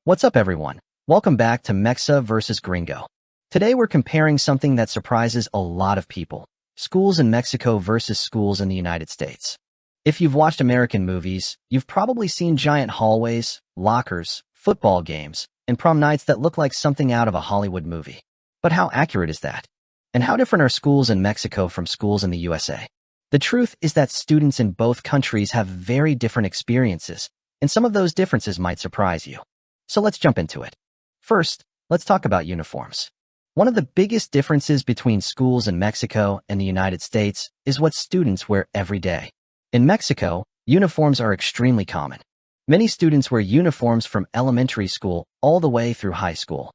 What's up, everyone? Welcome back to Mexa versus Gringo. Today we're comparing something that surprises a lot of people: schools in Mexico versus schools in the United States. If you've watched American movies, you've probably seen giant hallways, lockers, football games, and prom nights that look like something out of a Hollywood movie. But how accurate is that? And how different are schools in Mexico from schools in the USA? The truth is that students in both countries have very different experiences, and some of those differences might surprise you. So let's jump into it. First, let's talk about uniforms. One of the biggest differences between schools in Mexico and the United States is what students wear every day. In Mexico, uniforms are extremely common. Many students wear uniforms from elementary school all the way through high school.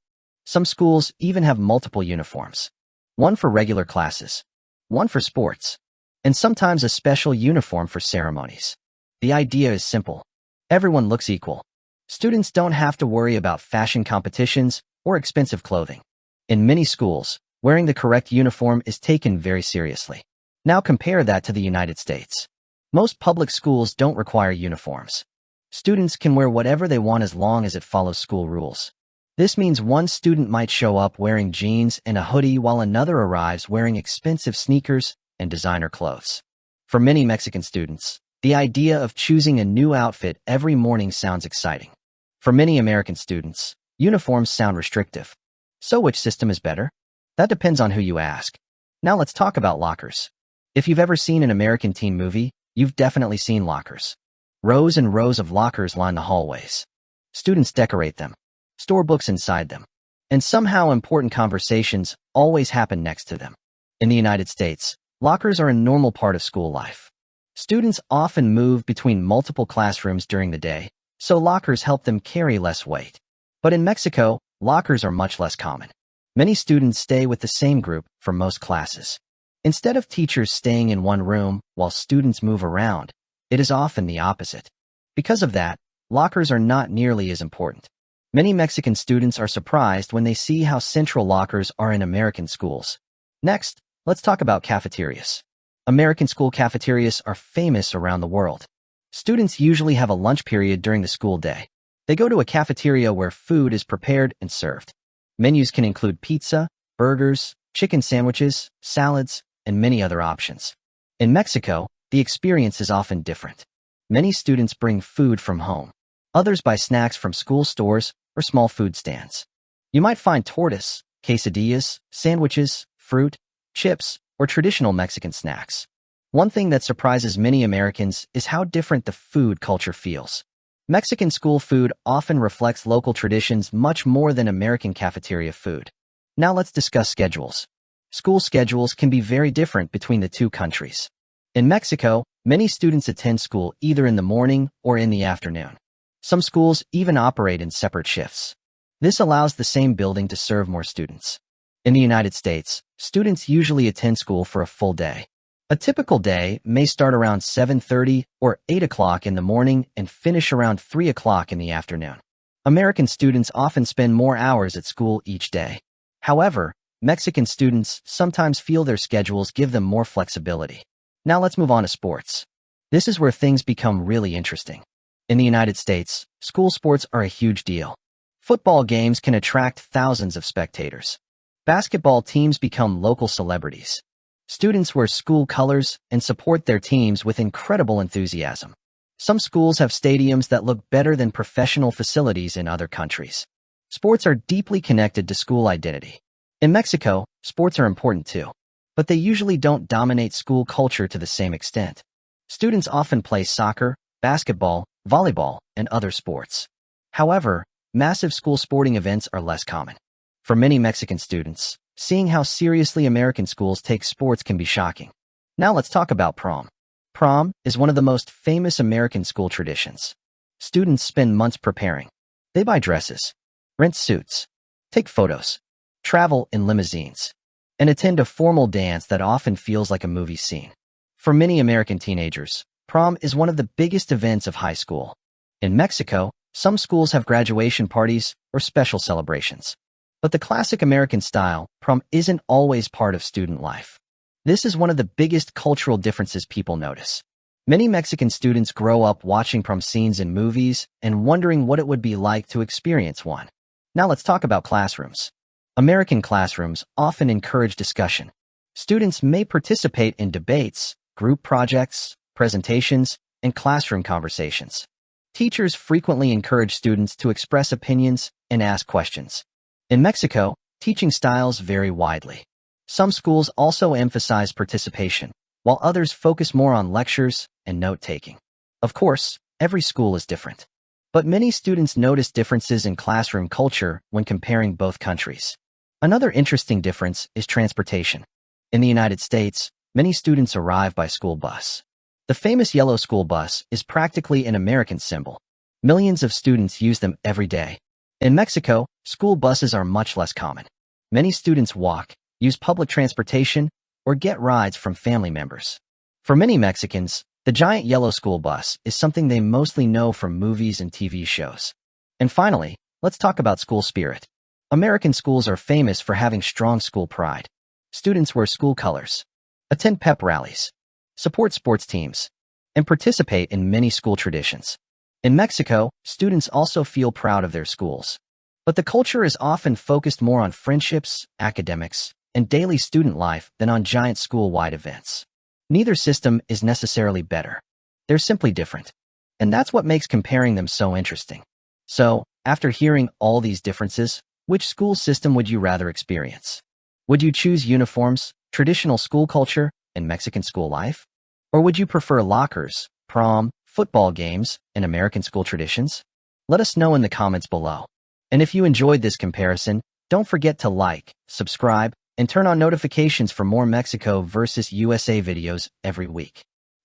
Some schools even have multiple uniforms: one for regular classes, one for sports, and sometimes a special uniform for ceremonies. The idea is simple: everyone looks equal. Students don't have to worry about fashion competitions or expensive clothing. In many schools, wearing the correct uniform is taken very seriously. Now compare that to the United States. Most public schools don't require uniforms. Students can wear whatever they want as long as it follows school rules. This means one student might show up wearing jeans and a hoodie while another arrives wearing expensive sneakers and designer clothes. For many Mexican students, the idea of choosing a new outfit every morning sounds exciting. For many American students, uniforms sound restrictive. So which system is better? That depends on who you ask. Now let's talk about lockers. If you've ever seen an American teen movie, you've definitely seen lockers. Rows and rows of lockers line the hallways. Students decorate them, store books inside them, and somehow important conversations always happen next to them. In the United States, lockers are a normal part of school life. Students often move between multiple classrooms during the day, so lockers help them carry less weight. But in Mexico, lockers are much less common. Many students stay with the same group for most classes. Instead of teachers staying in one room while students move around, it is often the opposite. Because of that, lockers are not nearly as important. Many Mexican students are surprised when they see how central lockers are in American schools. Next, let's talk about cafeterias. American school cafeterias are famous around the world. Students usually have a lunch period during the school day. They go to a cafeteria where food is prepared and served. Menus can include pizza, burgers, chicken sandwiches, salads, and many other options. In Mexico, the experience is often different. Many students bring food from home. Others buy snacks from school stores or small food stands. You might find tortas, quesadillas, sandwiches, fruit, chips, or traditional Mexican snacks. One thing that surprises many Americans is how different the food culture feels. Mexican school food often reflects local traditions much more than American cafeteria food. Now let's discuss schedules. School schedules can be very different between the two countries. In Mexico, many students attend school either in the morning or in the afternoon. Some schools even operate in separate shifts. This allows the same building to serve more students. In the United States, students usually attend school for a full day. A typical day may start around 7:30 or 8 o'clock in the morning and finish around 3 o'clock in the afternoon. American students often spend more hours at school each day. However, Mexican students sometimes feel their schedules give them more flexibility. Now let's move on to sports. This is where things become really interesting. In the United States, school sports are a huge deal. Football games can attract thousands of spectators. Basketball teams become local celebrities. Students wear school colors and support their teams with incredible enthusiasm. Some schools have stadiums that look better than professional facilities in other countries. Sports are deeply connected to school identity. In Mexico, sports are important too, but they usually don't dominate school culture to the same extent. Students often play soccer, basketball, volleyball, and other sports. However, massive school sporting events are less common. For many Mexican students, seeing how seriously American schools take sports can be shocking. Now let's talk about prom. Prom is one of the most famous American school traditions. Students spend months preparing. They buy dresses, rent suits, take photos, travel in limousines, and attend a formal dance that often feels like a movie scene. For many American teenagers, prom is one of the biggest events of high school. In Mexico, some schools have graduation parties or special celebrations. But the classic American style, prom, isn't always part of student life. This is one of the biggest cultural differences people notice. Many Mexican students grow up watching prom scenes in movies and wondering what it would be like to experience one. Now let's talk about classrooms. American classrooms often encourage discussion. Students may participate in debates, group projects, presentations, and classroom conversations. Teachers frequently encourage students to express opinions and ask questions. In Mexico, teaching styles vary widely. Some schools also emphasize participation, while others focus more on lectures and note-taking. Of course, every school is different. But many students notice differences in classroom culture when comparing both countries. Another interesting difference is transportation. In the United States, many students arrive by school bus. The famous yellow school bus is practically an American symbol. Millions of students use them every day. In Mexico, school buses are much less common. Many students walk, use public transportation, or get rides from family members. For many Mexicans, the giant yellow school bus is something they mostly know from movies and TV shows. And finally, let's talk about school spirit. American schools are famous for having strong school pride. Students wear school colors, attend pep rallies, support sports teams, and participate in many school traditions. In Mexico, students also feel proud of their schools. But the culture is often focused more on friendships, academics, and daily student life than on giant school-wide events. Neither system is necessarily better. They're simply different. And that's what makes comparing them so interesting. So, after hearing all these differences, which school system would you rather experience? Would you choose uniforms, traditional school culture, and Mexican school life? Or would you prefer lockers, prom, football games, and American school traditions? Let us know in the comments below. And if you enjoyed this comparison, don't forget to like, subscribe, and turn on notifications for more Mexico versus USA videos every week.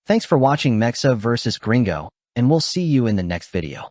Thanks for watching Mexa versus Gringo, and we'll see you in the next video.